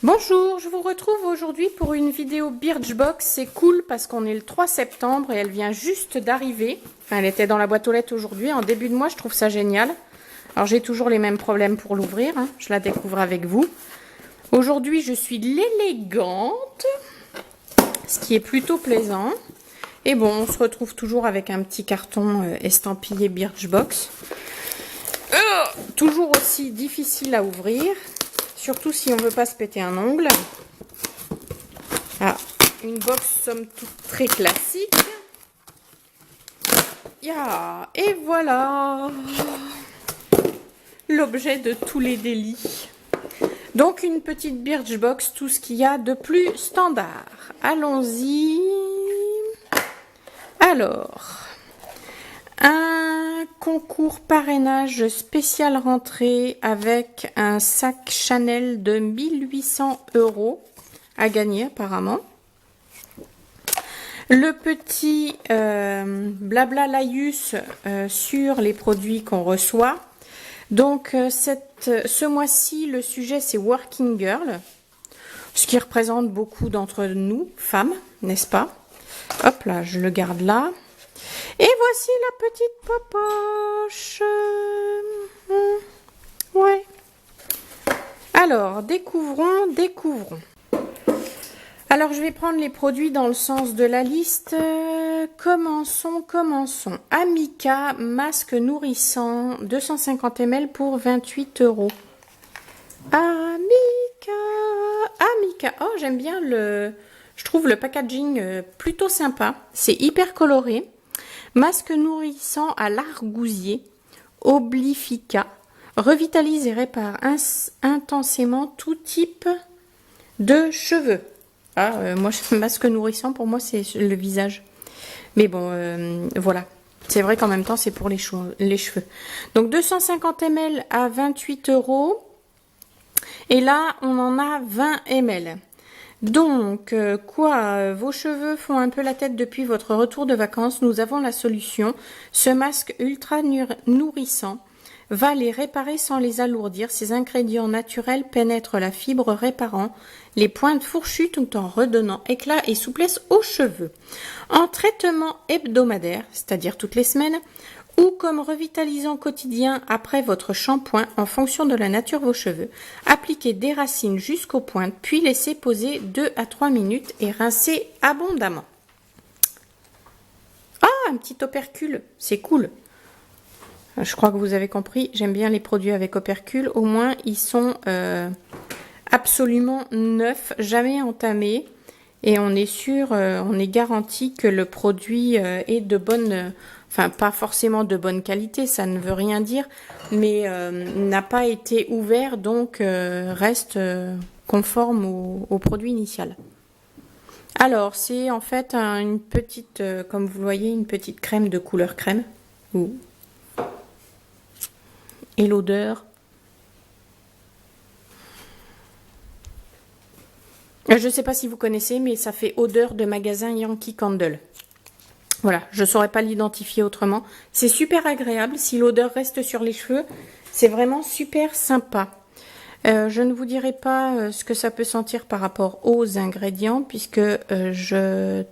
Bonjour, je vous retrouve aujourd'hui pour une vidéo Birchbox. C'est cool parce qu'on est le 3 septembre et elle vient juste d'arriver. Enfin, elle était dans la boîte aux lettres aujourd'hui. En début de mois, je trouve ça génial. Alors, j'ai toujours les mêmes problèmes pour l'ouvrir. Hein. Je la découvre avec vous. Aujourd'hui, je suis l'élégante, ce qui est plutôt plaisant. Et bon, on se retrouve toujours avec un petit carton estampillé Birchbox. Toujours aussi difficile à ouvrir. Surtout si on veut pas se péter un ongle. Ah, une box somme toute très classique. Yeah, et voilà l'objet de tous les délits. Donc une petite Birchbox, tout ce qu'il y a de plus standard. Allons-y. Alors, un concours parrainage spécial rentrée avec un sac Chanel de 1800 € à gagner apparemment. Le petit blabla laïus sur les produits qu'on reçoit. Donc ce mois-ci, le sujet c'est Working Girl, ce qui représente beaucoup d'entre nous, femmes, n'est-ce pas? Hop là, je le garde là. Et voici la petite popoche. Ouais. Alors, découvrons. Alors, je vais prendre les produits dans le sens de la liste. Commençons. Amica, masque nourrissant, 250 ml pour 28 €. Amica. Oh, j'aime bien je trouve le packaging plutôt sympa. C'est hyper coloré. Masque nourrissant à l'argousier, Oblifica, revitalise et répare intensément tout type de cheveux. Ah, moi, masque nourrissant, pour moi, c'est le visage. Mais bon, voilà. C'est vrai qu'en même temps, c'est pour les cheveux. Donc, 250 ml à 28 €. Et là, on en a 20 ml. Donc, vos cheveux font un peu la tête depuis votre retour de vacances, nous avons la solution. Ce masque ultra nourrissant va les réparer sans les alourdir. Ces ingrédients naturels pénètrent la fibre réparant les pointes fourchues tout en redonnant éclat et souplesse aux cheveux. En traitement hebdomadaire, c'est-à-dire toutes les semaines, ou comme revitalisant quotidien après votre shampoing en fonction de la nature de vos cheveux. Appliquez des racines jusqu'aux pointes, puis laissez poser 2 à 3 minutes et rincez abondamment. Ah, un petit opercule, c'est cool. Je crois que vous avez compris, j'aime bien les produits avec opercule. Au moins, ils sont absolument neufs, jamais entamés. Et on est sûr, on est garanti que le produit est de bonne... Enfin, pas forcément de bonne qualité, ça ne veut rien dire, mais n'a pas été ouvert, donc reste conforme au produit initial. Alors, c'est en fait une petite, comme vous le voyez, une petite crème de couleur crème. Et l'odeur. Je ne sais pas si vous connaissez, mais ça fait odeur de magasin Yankee Candle. Voilà, je ne saurais pas l'identifier autrement. C'est super agréable. Si l'odeur reste sur les cheveux, c'est vraiment super sympa. Je ne vous dirai pas ce que ça peut sentir par rapport aux ingrédients, puisque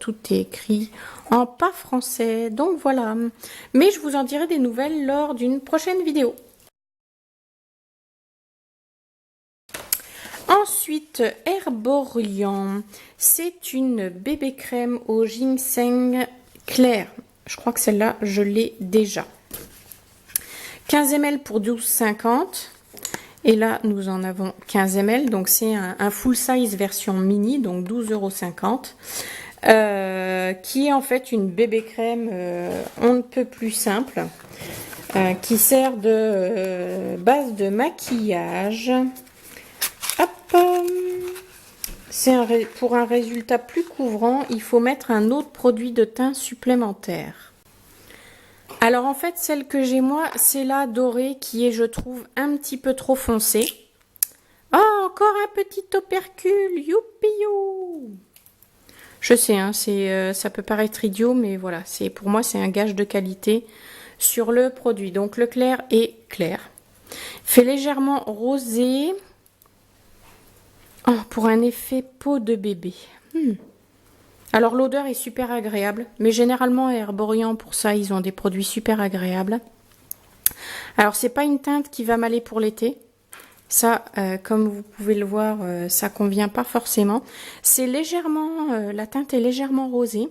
tout est écrit en pas français. Donc voilà. Mais je vous en dirai des nouvelles lors d'une prochaine vidéo. Ensuite, Herborian. C'est une bébé crème au ginseng clair. Je crois que celle-là, je l'ai déjà. 15 ml pour 12,50. Et là, nous en avons 15 ml. Donc, c'est un full size version mini, donc 12,50 €. Qui est en fait une bébé crème on ne peut plus simple. Qui sert de base de maquillage. Hop. Pour un résultat plus couvrant, il faut mettre un autre produit de teint supplémentaire. Alors en fait, celle que j'ai moi, c'est la dorée qui est, je trouve, un petit peu trop foncée. Oh, encore un petit opercule, youpi-you. Je sais, hein, ça peut paraître idiot, mais voilà, pour moi, c'est un gage de qualité sur le produit. Donc le clair est clair. Fait légèrement rosé. Oh, pour un effet peau de bébé. Alors l'odeur est super agréable, mais généralement Herborian pour ça ils ont des produits super agréables. Alors c'est pas une teinte qui va m'aller pour l'été. Ça, comme vous pouvez le voir, ça convient pas forcément. C'est légèrement, la teinte est légèrement rosée.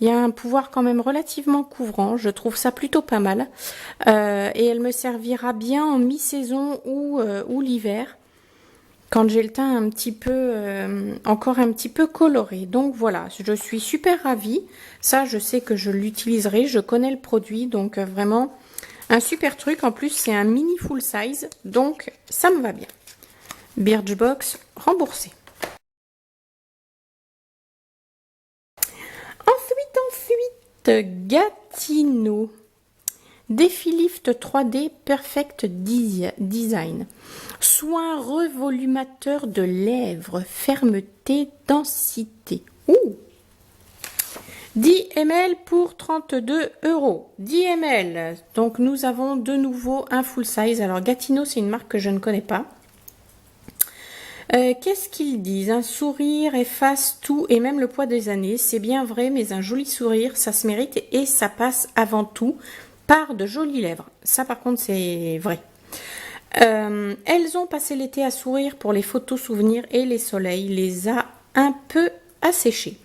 Il y a un pouvoir quand même relativement couvrant. Je trouve ça plutôt pas mal. Et elle me servira bien en mi-saison ou l'hiver, quand j'ai le teint un petit peu, encore un petit peu coloré. Donc voilà, je suis super ravie. Ça, je sais que je l'utiliserai. Je connais le produit, donc vraiment un super truc. En plus, c'est un mini full size, donc ça me va bien. Birchbox remboursé. Ensuite, Gatineau. Défilift 3D Perfect Design. Soin revolumateur de lèvres, fermeté, densité. Ouh! 10 ml pour 32 €. 10 ml. Donc nous avons de nouveau un full size. Alors Gatineau, c'est une marque que je ne connais pas. Qu'est-ce qu'ils disent? Un sourire efface tout et même le poids des années. C'est bien vrai, mais un joli sourire, ça se mérite et ça passe avant tout par de jolies lèvres. Ça par contre, c'est vrai. Elles ont passé l'été à sourire pour les photos souvenirs et les soleils les a un peu asséchées.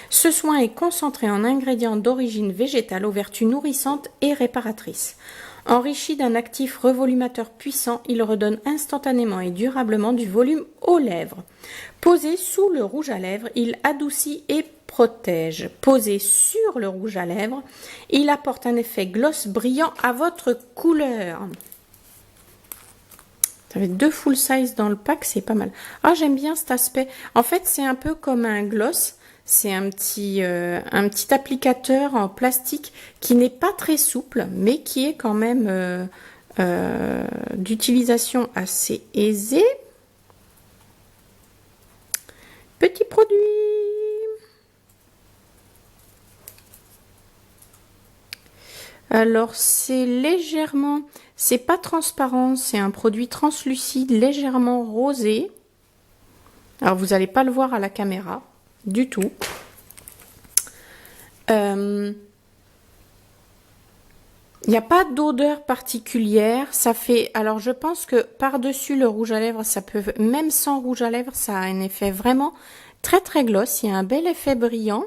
Ce soin est concentré en ingrédients d'origine végétale aux vertus nourrissantes et réparatrices. Enrichi d'un actif revolumateur puissant, il redonne instantanément et durablement du volume aux lèvres. Posé sous le rouge à lèvres, il adoucit et protège. Posé sur le rouge à lèvres, il apporte un effet gloss brillant à votre couleur. Ça fait 2 full size dans le pack, c'est pas mal. Ah, j'aime bien cet aspect. En fait, c'est un peu comme un gloss. C'est un petit applicateur en plastique qui n'est pas très souple, mais qui est quand même d'utilisation assez aisée. Petit produit. Alors c'est légèrement, c'est pas transparent, c'est un produit translucide, légèrement rosé. Alors vous n'allez pas le voir à la caméra du tout. Il n'y a pas d'odeur particulière. Ça fait, alors je pense que par-dessus le rouge à lèvres, ça peut, même sans rouge à lèvres, ça a un effet vraiment très très gloss. Il y a un bel effet brillant.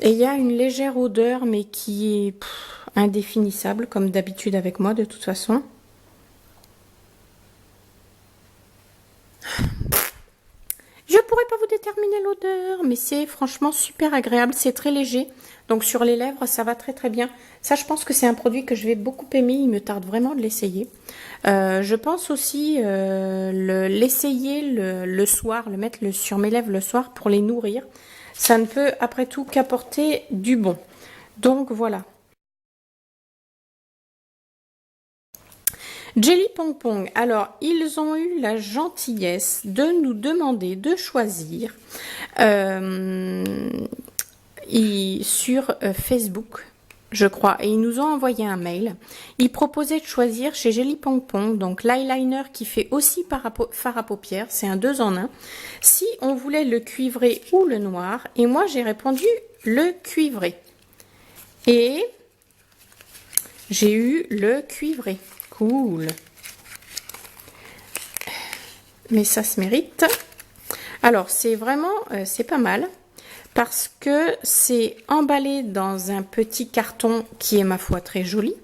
Et il y a une légère odeur, mais qui est indéfinissable, comme d'habitude avec moi de toute façon. Je pourrais pas vous déterminer l'odeur, mais c'est franchement super agréable, c'est très léger. Donc sur les lèvres, ça va très très bien. Ça, je pense que c'est un produit que je vais beaucoup aimer, il me tarde vraiment de l'essayer. Je pense aussi l'essayer le soir, le mettre sur mes lèvres le soir pour les nourrir. Ça ne peut après tout qu'apporter du bon. Donc voilà. Jelly Pong Pong, alors ils ont eu la gentillesse de nous demander de choisir sur Facebook, je crois, et ils nous ont envoyé un mail. Ils proposaient de choisir chez Jelly Pong Pong, donc l'eyeliner qui fait aussi fard à paupières, c'est un 2 en 1, si on voulait le cuivré ou le noir, et moi j'ai répondu le cuivré. Et j'ai eu le cuivré. Cool. Mais ça se mérite. Alors, c'est vraiment, c'est pas mal. Parce que c'est emballé dans un petit carton qui est, ma foi, très joli.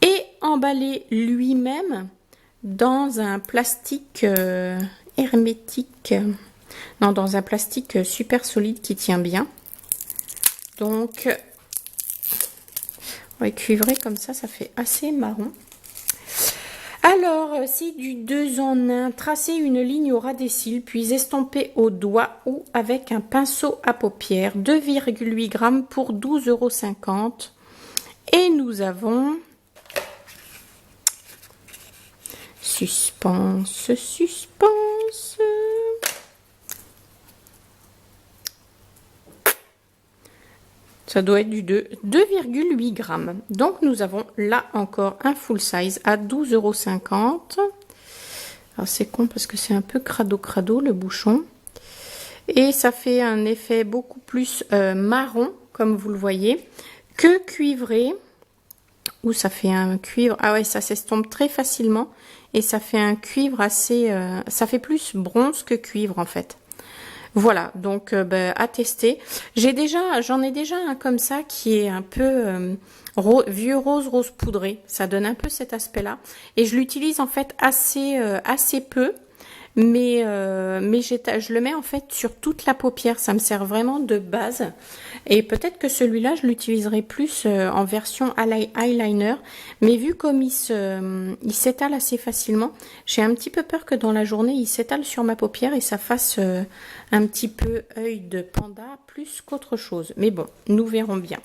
Et emballé lui-même dans un plastique hermétique. Non, dans un plastique super solide qui tient bien. Donc, on va cuivrer comme ça fait assez marron. Alors, c'est du 2 en 1. Tracer une ligne au ras des cils, puis estomper au doigt ou avec un pinceau à paupières. 2,8 g pour 12,50 €. Et nous avons... Suspense, suspense. Ça doit être du 2,8 g. Donc nous avons là encore un full size à 12,50 €. Alors c'est con parce que c'est un peu crado le bouchon. Et ça fait un effet beaucoup plus marron, comme vous le voyez, que cuivré. Ou ça fait un cuivre. Ah ouais, ça s'estompe très facilement. Et ça fait un cuivre assez... ça fait plus bronze que cuivre en fait. Voilà, donc à tester. J'en ai déjà un comme ça qui est un peu vieux rose poudré. Ça donne un peu cet aspect-là. Et je l'utilise en fait assez peu. Mais je le mets en fait sur toute la paupière. Ça me sert vraiment de base. Et peut-être que celui-là, je l'utiliserai plus en version eyeliner. Mais vu comme il s'étale assez facilement, j'ai un petit peu peur que dans la journée, il s'étale sur ma paupière et ça fasse un petit peu œil de panda plus qu'autre chose. Mais bon, nous verrons bien.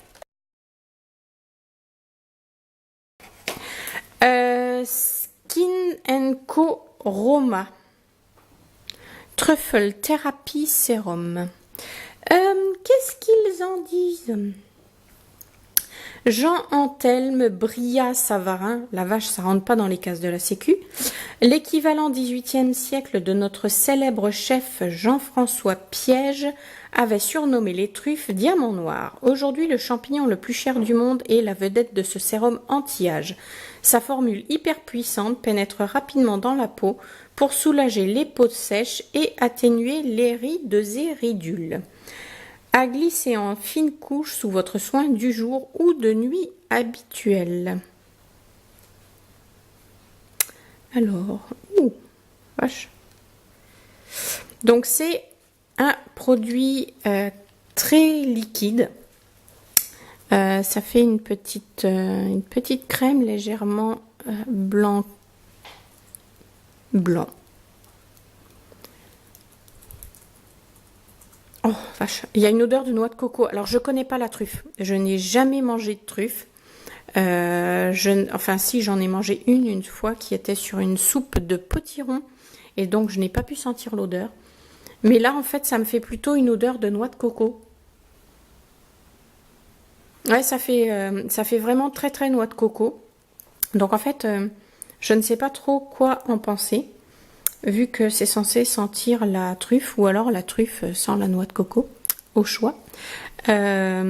Skin & Co Roma. Truffle Therapy Sérum. Qu'est-ce qu'ils en disent? Jean Anthelme Bria Savarin, la vache ça rentre pas dans les cases de la sécu, l'équivalent 18e siècle de notre célèbre chef Jean-François Piège avait surnommé les truffes diamant noir. Aujourd'hui le champignon le plus cher du monde est la vedette de ce sérum anti-âge. Sa formule hyper puissante pénètre rapidement dans la peau pour soulager les peaux sèches et atténuer les rides et ridules. À glisser en fine couche sous votre soin du jour ou de nuit habituel. Alors, vache. Donc c'est un produit très liquide. Ça fait une petite crème légèrement blanc. Oh vache, il y a une odeur de noix de coco. Alors je connais pas la truffe. Je n'ai jamais mangé de truffe. Enfin si, j'en ai mangé une fois qui était sur une soupe de potiron. Et donc je n'ai pas pu sentir l'odeur. Mais là en fait ça me fait plutôt une odeur de noix de coco. Ouais, ça fait vraiment très noix de coco. Donc en fait, je ne sais pas trop quoi en penser, vu que c'est censé sentir la truffe, ou alors la truffe sans la noix de coco, au choix. Ah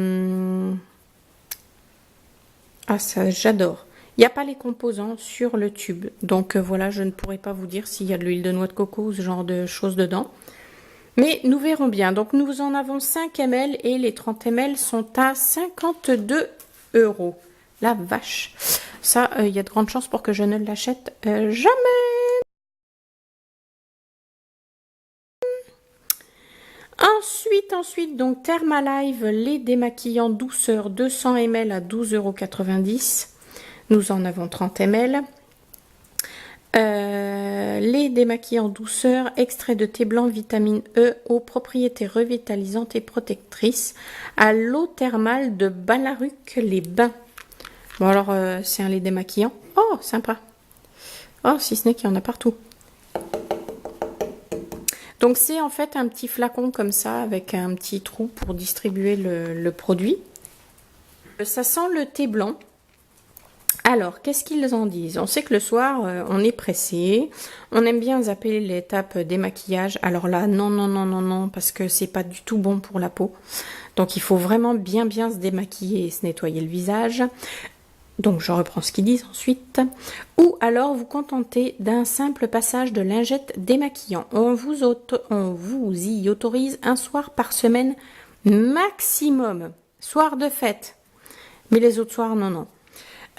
ça, j'adore. Il n'y a pas les composants sur le tube, donc voilà, je ne pourrais pas vous dire s'il y a de l'huile de noix de coco ou ce genre de choses dedans. Mais nous verrons bien. Donc nous en avons 5 ml et les 30 ml sont à 52 €. La vache. Ça, il y a de grandes chances pour que je ne l'achète jamais. Ensuite, donc Thermalive, lait démaquillant douceur 200 ml à 12,90 €. Nous en avons 30 ml. Lait démaquillant douceur, extrait de thé blanc, vitamine E, aux propriétés revitalisantes et protectrices, à l'eau thermale de Ballaruc-les-Bains. Bon alors, c'est un lait démaquillant. Oh, sympa. Oh, si ce n'est qu'il y en a partout. Donc c'est en fait un petit flacon comme ça, avec un petit trou pour distribuer le produit. Ça sent le thé blanc. Alors, qu'est-ce qu'ils en disent? On sait que le soir, on est pressé, on aime bien zapper l'étape démaquillage. Alors là, non, parce que c'est pas du tout bon pour la peau. Donc, il faut vraiment bien se démaquiller et se nettoyer le visage. Donc, je reprends ce qu'ils disent ensuite. Ou alors, vous contentez d'un simple passage de lingette démaquillant. On vous y autorise un soir par semaine maximum. Soir de fête. Mais les autres soirs, non.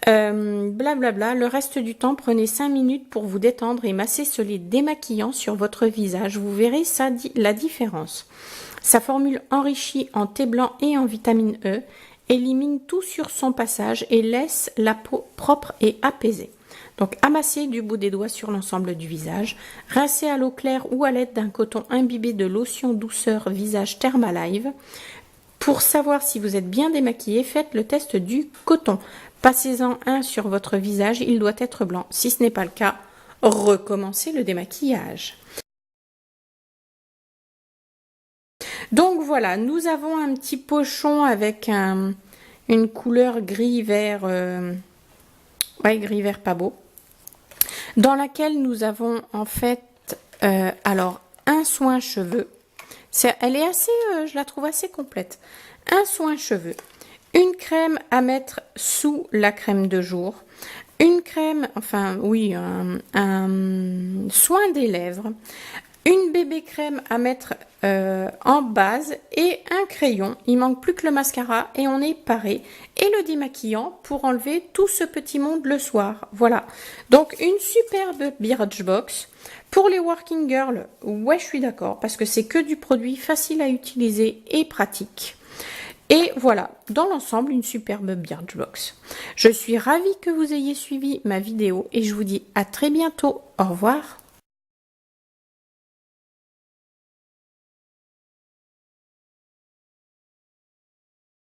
Blablabla, le reste du temps, prenez 5 minutes pour vous détendre et masser ce lait démaquillant sur votre visage. Vous verrez la différence. Sa formule enrichie en thé blanc et en vitamine E élimine tout sur son passage et laisse la peau propre et apaisée. Donc amassez du bout des doigts sur l'ensemble du visage, rincez à l'eau claire ou à l'aide d'un coton imbibé de lotion douceur visage Thermalive. Pour savoir si vous êtes bien démaquillé, faites le test du coton. Passez-en un sur votre visage, il doit être blanc. Si ce n'est pas le cas, recommencez le démaquillage. Donc voilà, nous avons un petit pochon avec une couleur gris-vert. Ouais, gris-vert pas beau. dans laquelle nous avons en fait, alors, un soin cheveux. Elle est assez, je la trouve assez complète. Un soin cheveux, une crème à mettre sous la crème de jour, une crème, enfin oui, un soin des lèvres, une bébé crème à mettre en base et un crayon. Il manque plus que le mascara et on est paré. Et le démaquillant pour enlever tout ce petit monde le soir. Voilà. Donc une superbe Birchbox. Pour les working girls, ouais, je suis d'accord parce que c'est que du produit facile à utiliser et pratique. Et voilà, dans l'ensemble, une superbe Birchbox. Je suis ravie que vous ayez suivi ma vidéo et je vous dis à très bientôt. Au revoir.